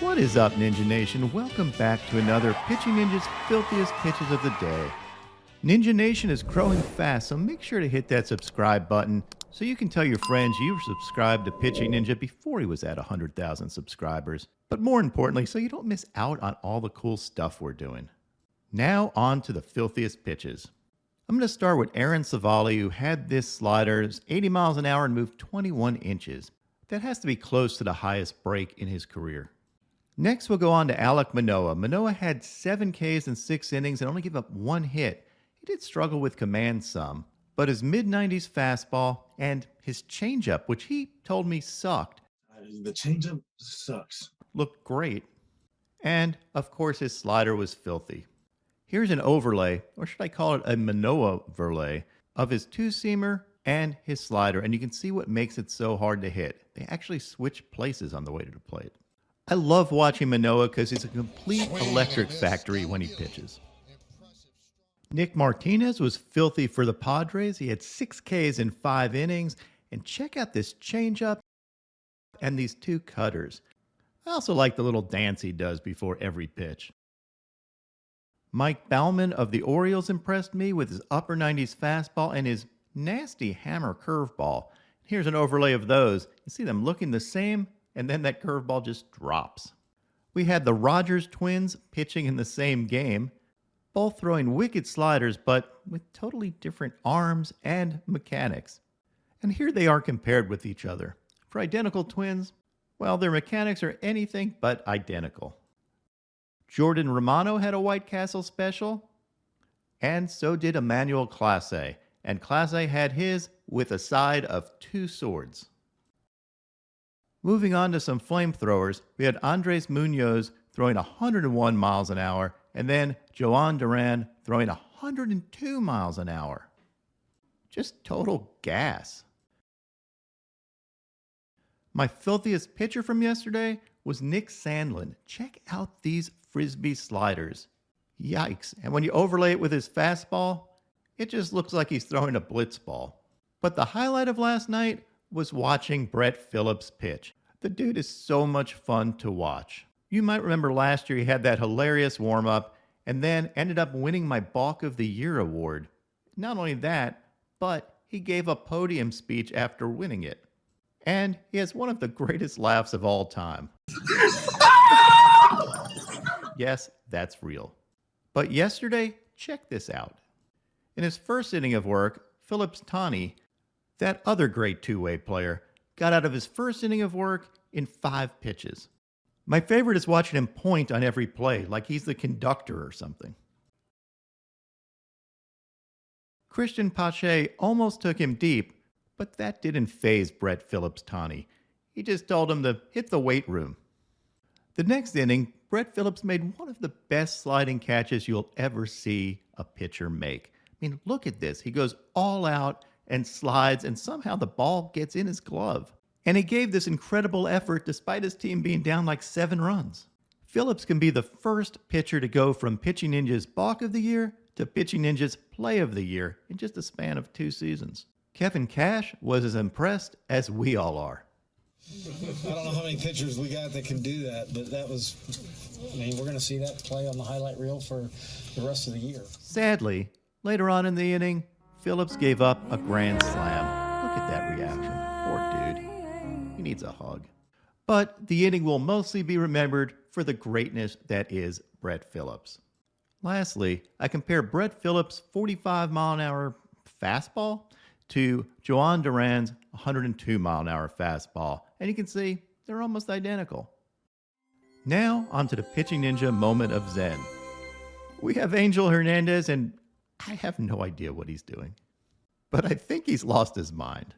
What is up, Ninja Nation? Welcome back to another Pitching Ninja's Filthiest Pitches of the Day. Ninja Nation is growing fast, so make sure to hit that subscribe button so you can tell your friends you've subscribed to Pitching Ninja before he was at 100,000 subscribers. But more importantly, so you don't miss out on all the cool stuff we're doing. Now on to the filthiest pitches. I'm going to start with Aaron Sivali, who had this slider 80 miles an hour and moved 21 inches. That has to be close to the highest break in his career. Next, we'll go on to Alek Manoah. Manoah had 7 Ks in 6 innings and only gave up 1 hit. He did struggle with command some, but his mid-90s fastball and his changeup, which he told me sucked, the changeup sucks, looked great. And, of course, his slider was filthy. Here's an overlay, or should I call it a Manoah-verlay, of his two-seamer and his slider, and you can see what makes it so hard to hit. They actually switch places on the way to the plate. I love watching Manoah because he's a complete electric factory when he pitches. Nick Martinez was filthy for the Padres. He had 6 Ks in 5 innings. And check out this changeup and these 2 cutters. I also like the little dance he does before every pitch. Mike Baumann of the Orioles impressed me with his upper 90s fastball and his nasty hammer curveball. Here's an overlay of those. You see them looking the same, and then that curveball just drops. We had the Rogers twins pitching in the same game, both throwing wicked sliders, but with totally different arms and mechanics. And here they are compared with each other. For identical twins, well, their mechanics are anything but identical. Jordan Romano had a White Castle special, and so did Emmanuel Clase. And Clase had his with a side of 2 swords. Moving on to some flamethrowers, we had Andres Munoz throwing 101 miles an hour, and then Jhoan Duran throwing 102 miles an hour. Just total gas. My filthiest pitcher from yesterday was Nick Sandlin. Check out these frisbee sliders. Yikes. And when you overlay it with his fastball, it just looks like he's throwing a blitz ball. But the highlight of last night was watching Brett Phillips pitch. The dude is so much fun to watch. You might remember last year he had that hilarious warm-up and then ended up winning my Balk of the Year award. Not only that, but he gave a podium speech after winning it. And he has one of the greatest laughs of all time. Yes, that's real. But yesterday, check this out. In his first inning of work, Phillips Tani, that other great two-way player, got out of his first inning of work in 5 pitches. My favorite is watching him point on every play, like he's the conductor or something. Christian Pache almost took him deep, but that didn't faze Brett Phillips Tani. He just told him to hit the weight room. The next inning, Brett Phillips made one of the best sliding catches you'll ever see a pitcher make. I mean, look at this. He goes all out and slides, and somehow the ball gets in his glove. And he gave this incredible effort despite his team being down like 7 runs. Phillips can be the first pitcher to go from Pitching Ninja's Balk of the Year to Pitching Ninja's Play of the Year in just a span of 2 seasons. Kevin Cash was as impressed as we all are. I don't know how many pitchers we got that can do that, but that was, I mean, we're going to see that play on the highlight reel for the rest of the year. Sadly, later on in the inning, Phillips gave up a grand slam. Look at that reaction. Poor dude. He needs a hug. But the inning will mostly be remembered for the greatness that is Brett Phillips. Lastly, I compare Brett Phillips' 45-mile-an-hour fastball to Jhoan Duran's 102-mile-an-hour fastball. And you can see they're almost identical. Now, onto the Pitching Ninja moment of zen. We have Angel Hernandez, and I have no idea what he's doing. But I think he's lost his mind.